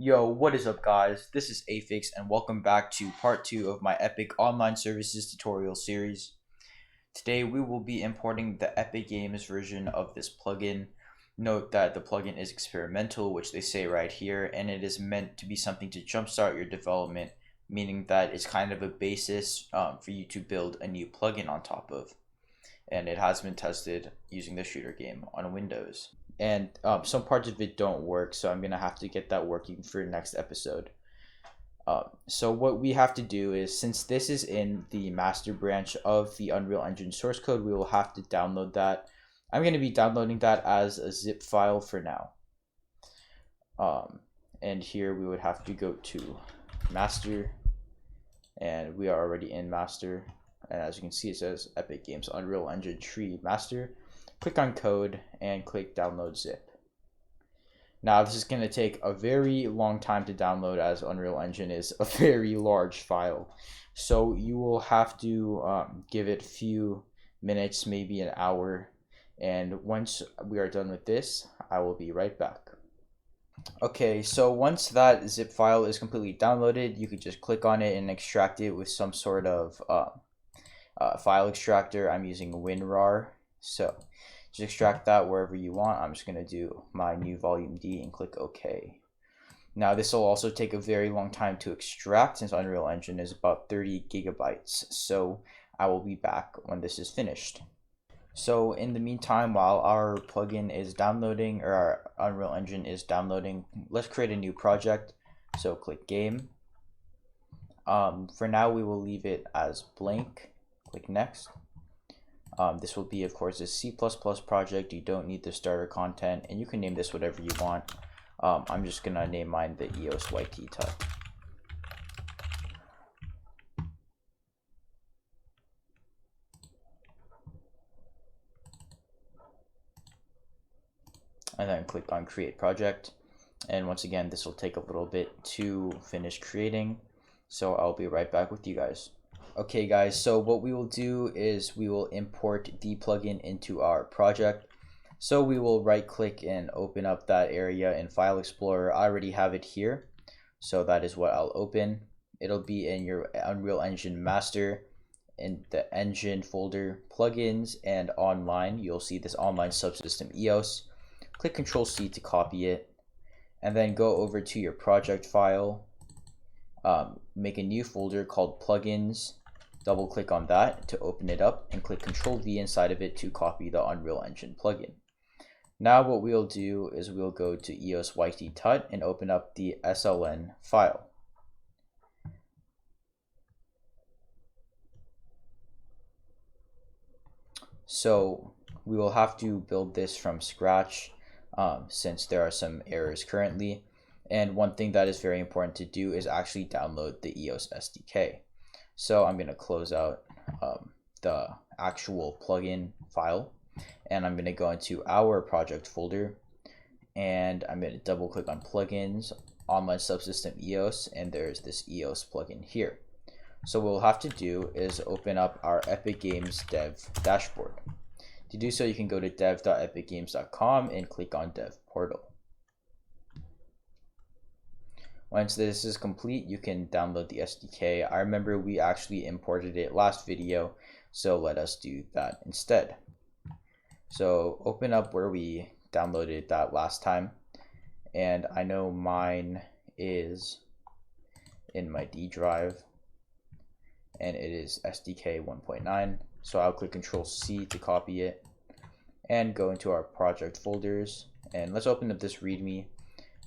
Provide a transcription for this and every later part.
Yo, what is up guys? This is Aphix and welcome back to part 2 of my Epic Online Services tutorial series. Today we will be importing the Epic Games version of this plugin. Note that the plugin is experimental, which they say right here, and it is meant to be something to jumpstart your development, meaning that it's kind of a basis for you to build a new plugin on top of. And it has been tested using the shooter game on Windows. And some parts of it don't work, so I'm gonna have to get that working for next episode. So what we have to do is, since this is in the master branch of the Unreal Engine source code, we will have to download that. I'm going to be downloading that as a zip file for now. And here we would have to go to master, and we are already in master. And as you can see, it says Epic Games Unreal Engine Tree Master. Click on code and click download zip. Now this is going to take a very long time to download, as Unreal Engine is a very large file. So you will have to give it a few minutes, maybe an hour. And once we are done with this, I will be right back. Okay, so once that zip file is completely downloaded, you could just click on it and extract it with some sort of file extractor. I'm using WinRAR. So just extract that wherever you want. I'm just going to do my new volume D and click OK. Now this will also take a very long time to extract, since Unreal Engine is about 30 gigabytes. So I will be back when this is finished. So in the meantime, while our plugin is downloading, or our Unreal Engine is downloading, let's create a new project. So click game. For now we will leave it as blank. Click next. This will be, of course, a C++ project. You don't need the starter content, and you can name this whatever you want. I'm just gonna name mine the EOS YT tut. And then click on create project. And once again, this will take a little bit to finish creating. So I'll be right back with you guys. Okay guys, so what we will do is we will import the plugin into our project. So we will right click and open up that area in File Explorer. I already have it here, so that is what I'll open. It'll be in your Unreal Engine master, in the engine folder, plugins, and online. You'll see this online subsystem EOS. Click Ctrl C to copy it, and then go over to your project file. Make a new folder called plugins. Double click on that to open it up, and click Ctrl V inside of it to copy the Unreal Engine plugin. Now what we'll do is we'll go to EOS YT tut and open up the SLN file. So we will have to build this from scratch, since there are some errors currently. And one thing that is very important to do is actually download the EOS SDK. So I'm going to close out the actual plugin file, and I'm going to go into our project folder, and I'm going to double click on plugins, online subsystem EOS, and there's this EOS plugin here. So what we'll have to do is open up our Epic Games dev dashboard. To do so, you can go to dev.epicgames.com and click on dev portal. Once this is complete, you can download the SDK. I remember we actually imported it last video, so let us do that instead. So open up where we downloaded that last time, and I know mine is in my D drive, and it is SDK 1.9. So I'll click Ctrl C to copy it and go into our project folders, and let's open up this README.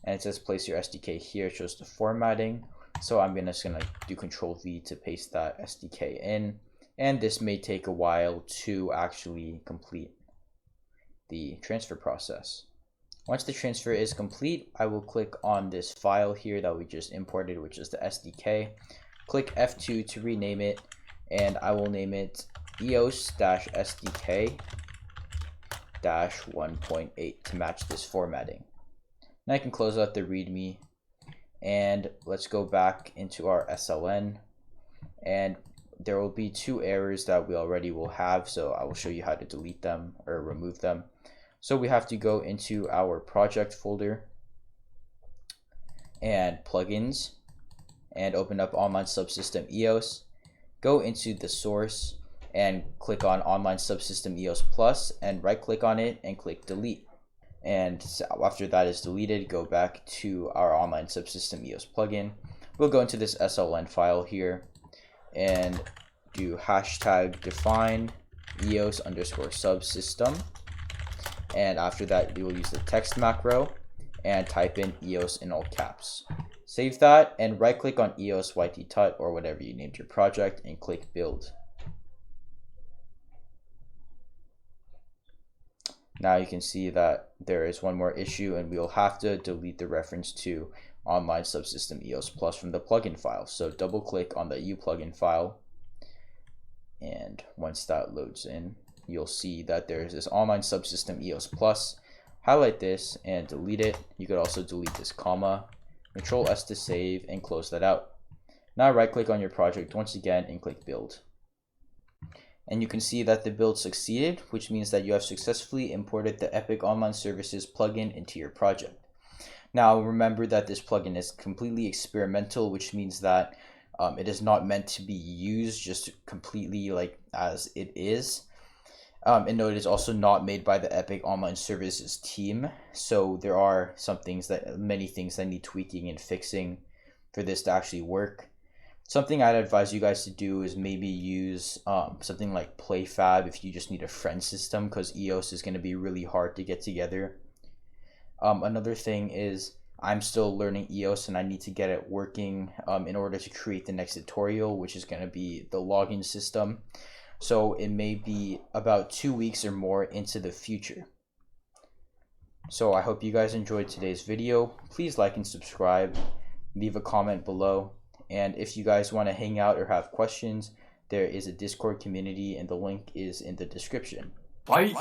And it says place your SDK here. It shows the formatting. So I'm just gonna do Ctrl V to paste that SDK in. And this may take a while to actually complete the transfer process. Once the transfer is complete, I will click on this file here that we just imported, which is the SDK. Click F2 to rename it, and I will name it EOS-SDK-1.8 to match this formatting. Now I can close out the README, and let's go back into our SLN, and there will be two errors that we already will have, so I will show you how to delete them or remove them. So we have to go into our project folder, and plugins and open up Online Subsystem EOS. Go into the source and click on Online Subsystem EOS Plus and right click on it and click delete. And after that is deleted, go back to our Online Subsystem EOS plugin. We'll go into this SLN file here and do hashtag define EOS underscore subsystem. And after that, you will use the text macro and type in EOS in all caps. Save that and right click on EOS YT-Tut or whatever you named your project and click build. Now you can see that there is one more issue and we'll have to delete the reference to Online Subsystem EOS Plus from the plugin file. So double click on the uplugin file, and once that loads in, you'll see that there's this Online Subsystem EOS Plus. Highlight this and delete it. You could also delete this comma. Control S to save and close that out. Now right click on your project once again and click build. And you can see that the build succeeded, which means that you have successfully imported the Epic Online Services plugin into your project. Now remember that this plugin is completely experimental, which means that it is not meant to be used just completely like as it is. And note it is also not made by the Epic Online Services team. So there are many things that need tweaking and fixing for this to actually work. Something I'd advise you guys to do is maybe use something like PlayFab if you just need a friend system, because EOS is going to be really hard to get together. Another thing is I'm still learning EOS and I need to get it working in order to create the next tutorial, which is going to be the login system. So it may be about 2 weeks or more into the future. So I hope you guys enjoyed today's video. Please like and subscribe, leave a comment below. And if you guys want to hang out or have questions, there is a Discord community and the link is in the description. Bye.